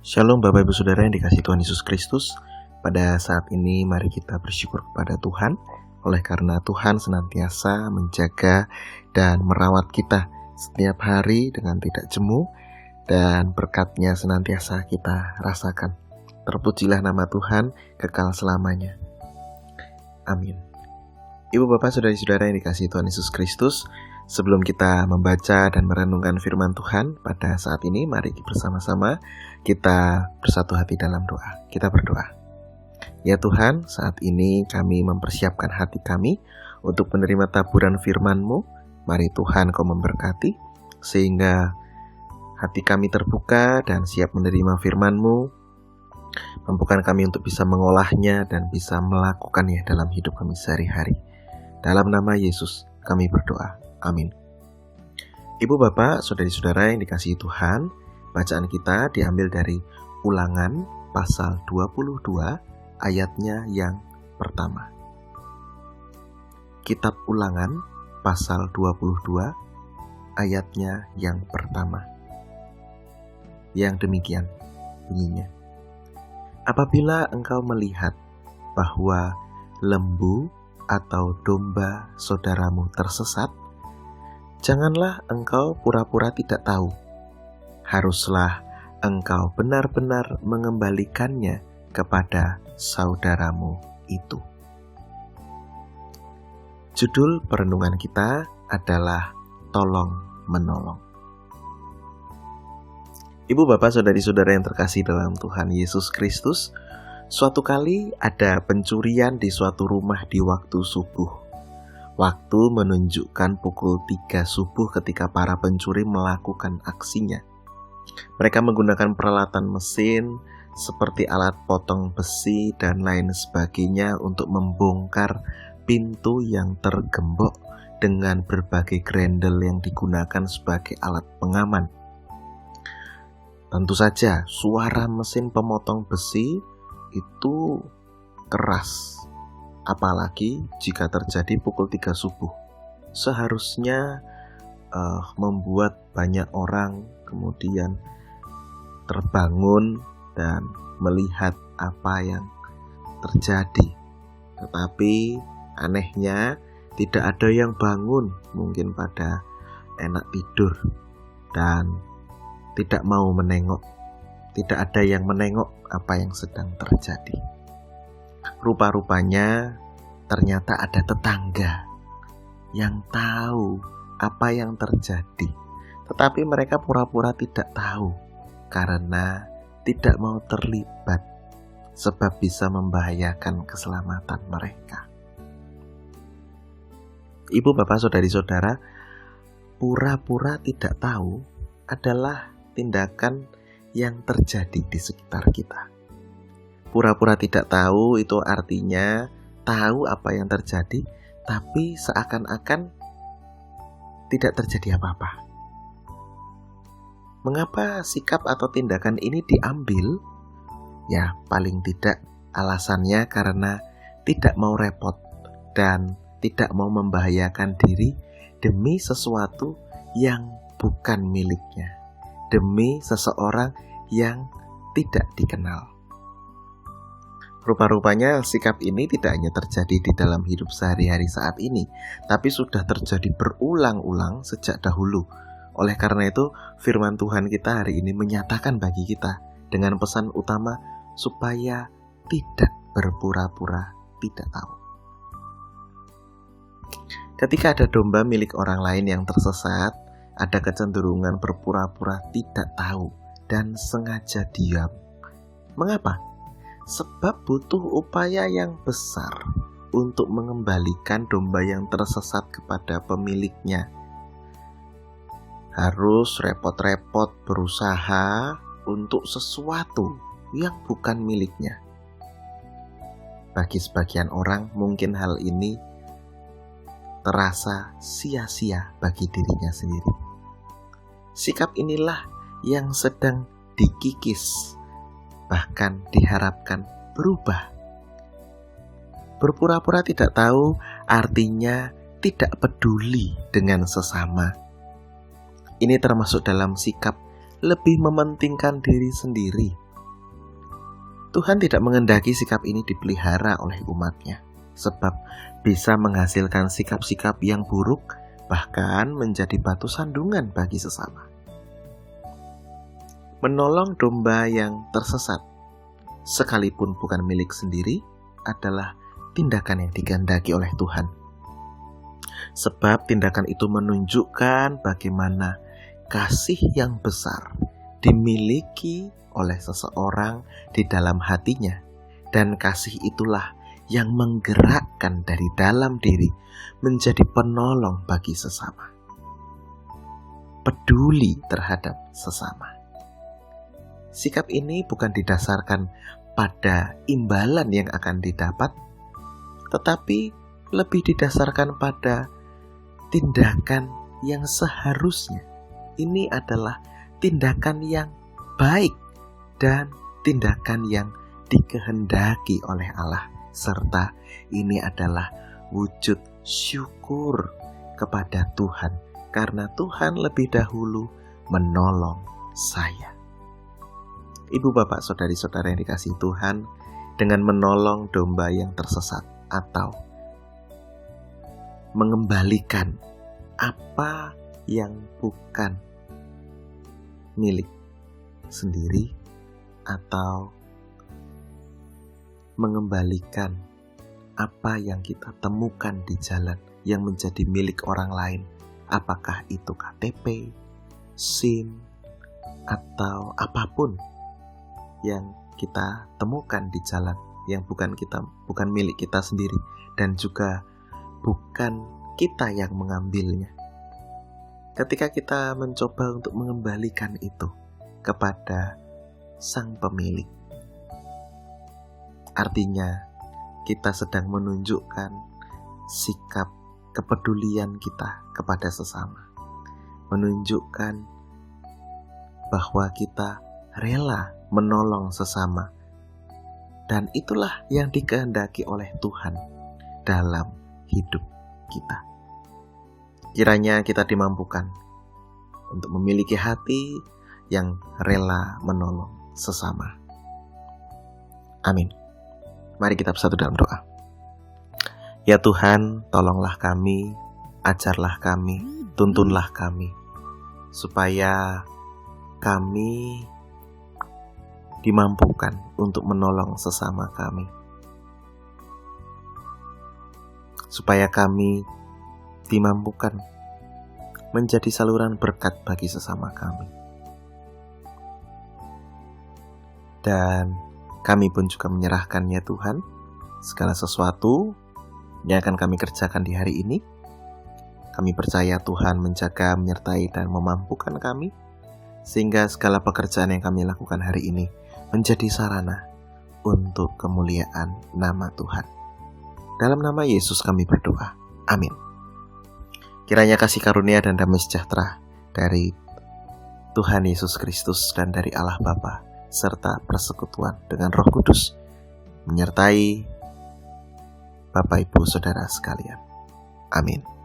Shalom Bapak Ibu Saudara yang dikasihi Tuhan Yesus Kristus. Pada saat ini mari kita bersyukur kepada Tuhan, oleh karena Tuhan senantiasa menjaga dan merawat kita setiap hari dengan tidak jemu, dan berkat-Nya senantiasa kita rasakan. Terpujilah nama Tuhan kekal selamanya. Amin. Ibu Bapak Saudari-saudara yang dikasihi Tuhan Yesus Kristus, sebelum kita membaca dan merenungkan firman Tuhan pada saat ini, mari bersama-sama kita bersatu hati dalam doa. Kita berdoa. Ya Tuhan, saat ini kami mempersiapkan hati kami untuk menerima taburan firman-Mu. Mari Tuhan Kau memberkati, sehingga hati kami terbuka dan siap menerima firman-Mu. Mampukan kami untuk bisa mengolahnya dan bisa melakukannya dalam hidup kami sehari-hari. Dalam nama Yesus kami berdoa. Amin. Ibu bapak, saudari-saudara yang dikasihi Tuhan, bacaan kita diambil dari Ulangan pasal 22 ayatnya yang pertama. Kitab Ulangan pasal 22 ayatnya yang pertama. Yang demikian bunyinya. Apabila engkau melihat bahwa lembu atau domba saudaramu tersesat, janganlah engkau pura-pura tidak tahu. Haruslah engkau benar-benar mengembalikannya kepada saudaramu itu. Judul perenungan kita adalah Tolong Menolong. Ibu bapak saudari-saudara yang terkasih dalam Tuhan Yesus Kristus, suatu kali ada pencurian di suatu rumah di waktu subuh. Waktu menunjukkan pukul 3 subuh ketika para pencuri melakukan aksinya. Mereka menggunakan peralatan mesin seperti alat potong besi dan lain sebagainya untuk membongkar pintu yang tergembok dengan berbagai grendel yang digunakan sebagai alat pengaman. Tentu saja suara mesin pemotong besi itu keras. Apalagi jika terjadi pukul 3 subuh. Seharusnya membuat banyak orang kemudian terbangun dan melihat apa yang terjadi. Tetapi anehnya tidak ada yang bangun, mungkin pada enak tidur dan tidak mau menengok. Tidak ada yang menengok apa yang sedang terjadi. Rupa-rupanya ternyata ada tetangga yang tahu apa yang terjadi, tetapi mereka pura-pura tidak tahu karena tidak mau terlibat, sebab bisa membahayakan keselamatan mereka. Ibu bapak saudari-saudara, pura-pura tidak tahu adalah tindakan yang terjadi di sekitar kita. Pura-pura tidak tahu itu artinya tahu apa yang terjadi, tapi seakan-akan tidak terjadi apa-apa. Mengapa sikap atau tindakan ini diambil? Ya, paling tidak alasannya karena tidak mau repot dan tidak mau membahayakan diri demi sesuatu yang bukan miliknya, demi seseorang yang tidak dikenal. Rupa-rupanya sikap ini tidak hanya terjadi di dalam hidup sehari-hari saat ini, tapi sudah terjadi berulang-ulang sejak dahulu. Oleh karena itu, firman Tuhan kita hari ini menyatakan bagi kita dengan pesan utama supaya tidak berpura-pura tidak tahu. Ketika ada domba milik orang lain yang tersesat, ada kecenderungan berpura-pura tidak tahu dan sengaja diam. Mengapa? Sebab butuh upaya yang besar untuk mengembalikan domba yang tersesat kepada pemiliknya. Harus repot-repot berusaha untuk sesuatu yang bukan miliknya. Bagi sebagian orang mungkin hal ini terasa sia-sia bagi dirinya sendiri. Sikap inilah yang sedang dikikis, bahkan diharapkan berubah. Berpura-pura tidak tahu artinya tidak peduli dengan sesama. Ini termasuk dalam sikap lebih mementingkan diri sendiri Tuhan tidak mengendaki sikap ini dipelihara oleh umatnya, sebab bisa menghasilkan sikap-sikap yang buruk, bahkan menjadi batu sandungan bagi sesama. Menolong domba yang tersesat, sekalipun bukan milik sendiri, adalah tindakan yang dikehendaki oleh Tuhan. Sebab tindakan itu menunjukkan bagaimana kasih yang besar dimiliki oleh seseorang di dalam hatinya, dan kasih itulah yang menggerakkan dari dalam diri menjadi penolong bagi sesama, peduli terhadap sesama. Sikap ini bukan didasarkan pada imbalan yang akan didapat, tetapi lebih didasarkan pada tindakan yang seharusnya. Ini adalah tindakan yang baik dan tindakan yang dikehendaki oleh Allah, serta ini adalah wujud syukur kepada Tuhan karena Tuhan lebih dahulu menolong saya. Ibu, bapak, saudari-saudara yang dikasihi Tuhan, dengan menolong domba yang tersesat atau mengembalikan apa yang bukan milik sendiri, atau mengembalikan apa yang kita temukan di jalan yang menjadi milik orang lain, apakah itu KTP, SIM, atau apapun yang kita temukan di jalan yang bukan milik kita sendiri, dan juga bukan kita yang mengambilnya. Ketika kita mencoba untuk mengembalikan itu kepada sang pemilik, artinya kita sedang menunjukkan sikap kepedulian kita kepada sesama, menunjukkan bahwa kita rela menolong sesama, dan itulah yang dikehendaki oleh Tuhan dalam hidup kita. Kiranya kita dimampukan untuk memiliki hati yang rela menolong sesama. Amin. Mari kita bersatu dalam doa. Ya Tuhan, tolonglah kami, ajarlah kami, tuntunlah kami, supaya kami dimampukan untuk menolong sesama kami, supaya kami dimampukan menjadi saluran berkat bagi sesama kami. Dan kami pun juga menyerahkan ya Tuhan segala sesuatu yang akan kami kerjakan di hari ini. Kami percaya Tuhan menjaga, menyertai, dan memampukan kami, sehingga segala pekerjaan yang kami lakukan hari ini menjadi sarana untuk kemuliaan nama Tuhan. Dalam nama Yesus kami berdoa. Amin. Kiranya kasih karunia dan damai sejahtera dari Tuhan Yesus Kristus dan dari Allah Bapa, serta persekutuan dengan Roh Kudus menyertai Bapak Ibu Saudara sekalian. Amin.